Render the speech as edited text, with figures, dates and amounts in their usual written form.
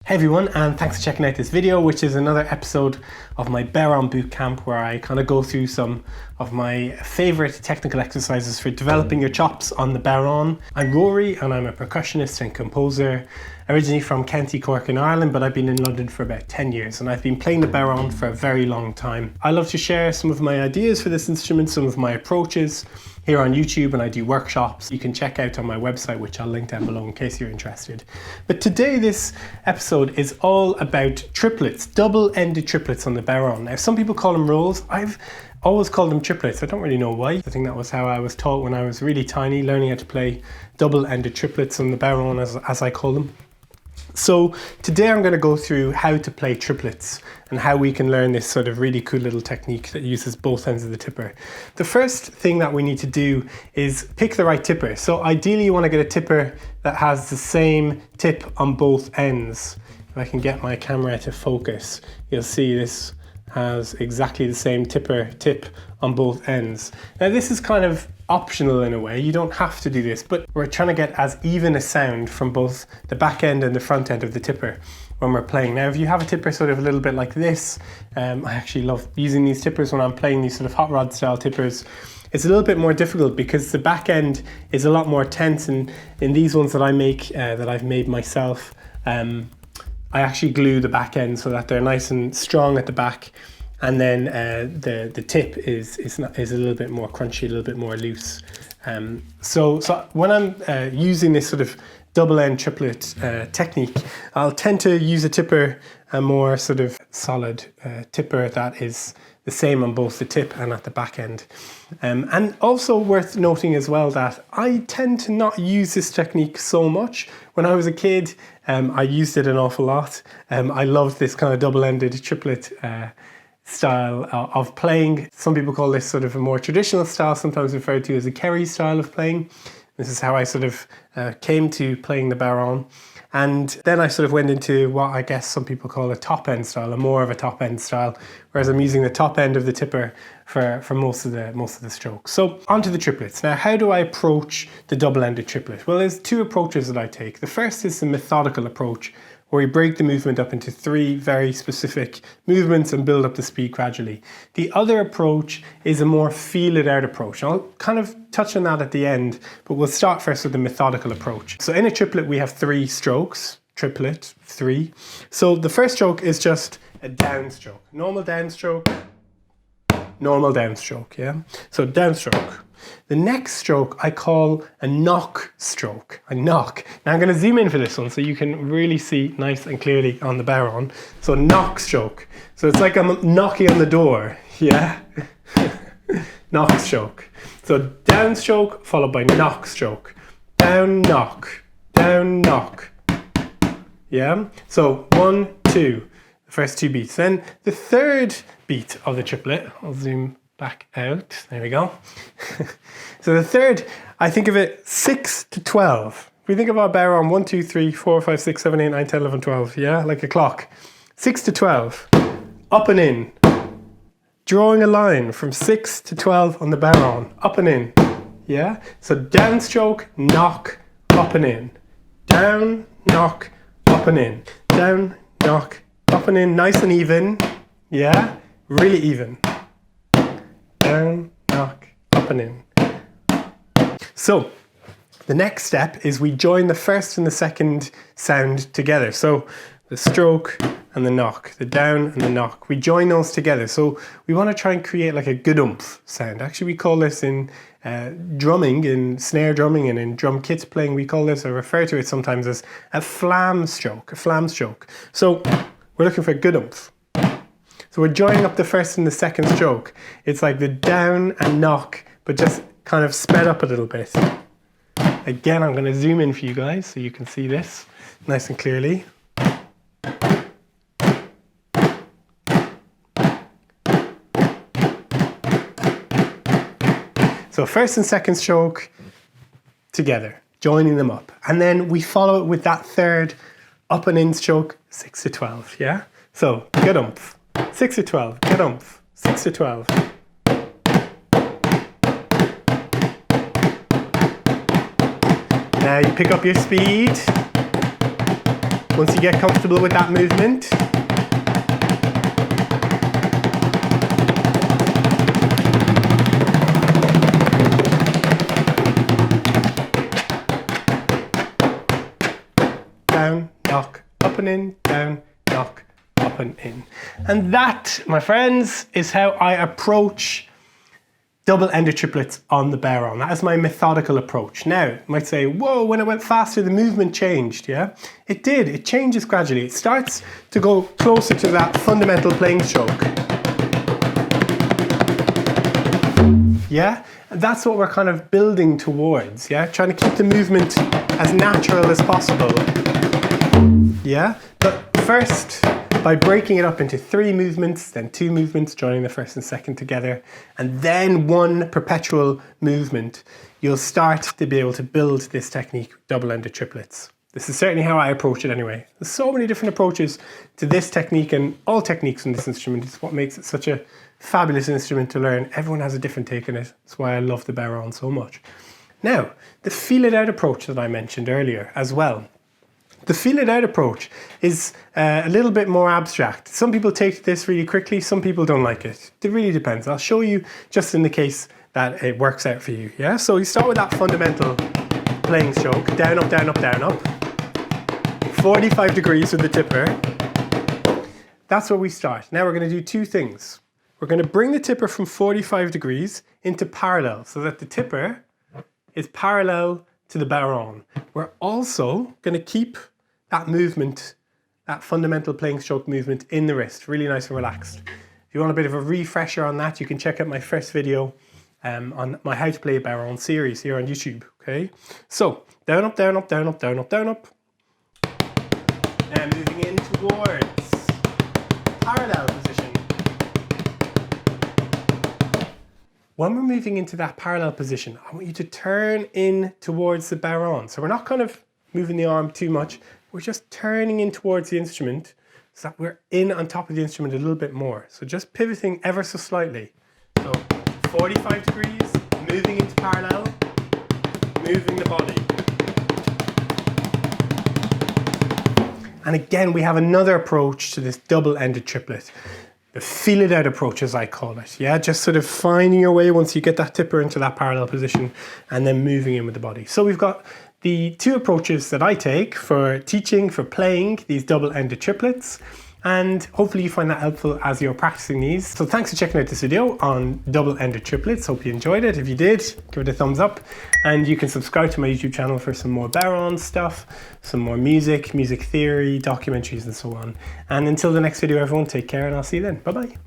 Hey everyone, and thanks for checking out this video, which is another episode of my Bodhrán bootcamp where I kind of go through some of my favorite technical exercises for developing your chops on the bodhrán. I'm Rory and I'm a percussionist and composer, originally from County Cork in Ireland, but I've been in London for about 10 years and I've been playing the bodhrán for a very long time. I love to share some of my ideas for this instrument, some of my approaches here on YouTube, and I do workshops you can check out on my website, which I'll link down below in case you're interested. But today this episode is all about triplets, double-ended triplets on the bodhrán. Now some people call them rolls. I've always called them triplets. I don't really know why. I think that was how I was taught when I was really tiny, learning how to play double-ended triplets on the bodhrán, as I call them. So today I'm going to go through how to play triplets and how we can learn this sort of really cool little technique that uses both ends of the tipper. The first thing that we need to do is pick the right tipper. So ideally you want to get a tipper that has the same tip on both ends. If I can get my camera to focus, you'll see this has exactly the same tip on both ends. Now this is kind of optional in a way, you don't have to do this, but we're trying to get as even a sound from both the back end and the front end of the tipper when we're playing. Now if you have a tipper sort of a little bit like this, I actually love using these tippers when I'm playing these sort of hot rod style tippers. It's a little bit more difficult because the back end is a lot more tense, and in these ones that I make, that I've made myself, I actually glue the back end so that they're nice and strong at the back, and then the tip is a little bit more crunchy, a little bit more loose. So when I'm using this sort of double end triplet technique, I'll tend to use a tipper, a more sort of solid tipper that is the same on both the tip and at the back end. And also worth noting as well that I tend to not use this technique so much. When I was a kid, I used it an awful lot. I loved this kind of double-ended triplet style of playing. Some people call this sort of a more traditional style, sometimes referred to as a Kerry style of playing. This is how I sort of came to playing the bodhrán. And then I sort of went into what I guess some people call a top end style, or more of a top end style, whereas I'm using the top end of the tipper for most of the strokes. So onto the triplets. Now, how do I approach the double-ended triplet? Well, there's two approaches that I take. The first is the methodical approach, where we break the movement up into three very specific movements and build up the speed gradually. The other approach is a more feel-it-out approach. I'll kind of touch on that at the end, but we'll start first with the methodical approach. So in a triplet, we have 3 strokes, triplet, 3. So the first stroke is just a downstroke, normal downstroke, yeah? So downstroke. The next stroke I call a knock stroke, a knock. Now I'm going to zoom in for this one so you can really see nice and clearly on the bodhrán. So knock stroke. So it's like I'm knocking on the door, yeah? Knock stroke. So down stroke followed by knock stroke. Down, knock, yeah? So 1, 2, the first 2 beats. Then the third beat of the triplet, I'll zoom back out, there we go. So the third, I think of it 6 to 12. If we think of our bodhrán, 1, 2, 3, 4, 5, 6, 7, 8, 9, 10, 11, 12, yeah, like a clock. 6 to 12, up and in. Drawing a line from 6 to 12 on the bodhrán, up and in, yeah? So downstroke, knock, up and in. Down, knock, up and in. Down, knock, up and in, nice and even, yeah? Really even. Down, knock, up and in. So the next step is we join the first and the second sound together. So the stroke and the knock, the down and the knock, we join those together. So we want to try and create like a good-umph sound. Actually, we call this in drumming, in snare drumming and in drum kit playing, we call this, or refer to it sometimes as a flam stroke, So we're looking for a good-umph. So we're joining up the first and the second stroke. It's like the down and knock, but just kind of sped up a little bit. Again, I'm going to zoom in for you guys so you can see this nice and clearly. So first and second stroke together, joining them up. And then we follow it with that third up and in stroke, 6 to 12, yeah? So, good-umph. 6 to 12, good-umph, 6 to 12. Now you pick up your speed. Once you get comfortable with that movement, down, knock, up and in, down, knock, up and in. And that, my friends, is how I approach double-ended triplets on the Bodhrán. That is my methodical approach. Now, you might say, whoa, when it went faster, the movement changed, yeah? It did, it changes gradually. It starts to go closer to that fundamental playing stroke. Yeah? And that's what we're kind of building towards, yeah? Trying to keep the movement as natural as possible. Yeah? But first, by breaking it up into 3 movements, then 2 movements, joining the first and second together, and then 1 perpetual movement, you'll start to be able to build this technique, double-ended triplets. This is certainly how I approach it anyway. There's so many different approaches to this technique, and all techniques in this instrument is what makes it such a fabulous instrument to learn. Everyone has a different take on it. That's why I love the Bodhrán so much. Now, the feel-it-out approach that I mentioned earlier as well. The feel-it-out approach is a little bit more abstract. Some people take this really quickly, some people don't like it. It really depends. I'll show you just in the case that it works out for you. Yeah. So you start with that fundamental playing stroke, down, up, down, up, down, up. 45 degrees with the tipper. That's where we start. Now we're going to do 2 things. We're going to bring the tipper from 45 degrees into parallel so that the tipper is parallel to the Bodhrán. We're also going to keep that movement, that fundamental playing stroke movement in the wrist, really nice and relaxed. If you want a bit of a refresher on that, you can check out my first video on my How to Play Bodhrán series here on YouTube, okay? So, down, up, down, up, down, up, down, up, down, up. Now moving in towards parallel position. When we're moving into that parallel position, I want you to turn in towards the Bodhrán. So we're not kind of moving the arm too much. We're just turning in towards the instrument so that we're in on top of the instrument a little bit more. So just pivoting ever so slightly. So 45 degrees, moving into parallel, moving the body. And again, we have another approach to this double-ended triplet. The feel-it-out approach, as I call it. Yeah, just sort of finding your way once you get that tipper into that parallel position and then moving in with the body. So we've got the 2 approaches that I take for teaching, for playing these double-ended triplets. And hopefully you find that helpful as you're practicing these. So thanks for checking out this video on double-ended triplets. Hope you enjoyed it. If you did, give it a thumbs up. And you can subscribe to my YouTube channel for some more Bodhrán stuff, some more music theory, documentaries and so on. And until the next video, everyone, take care and I'll see you then. Bye-bye.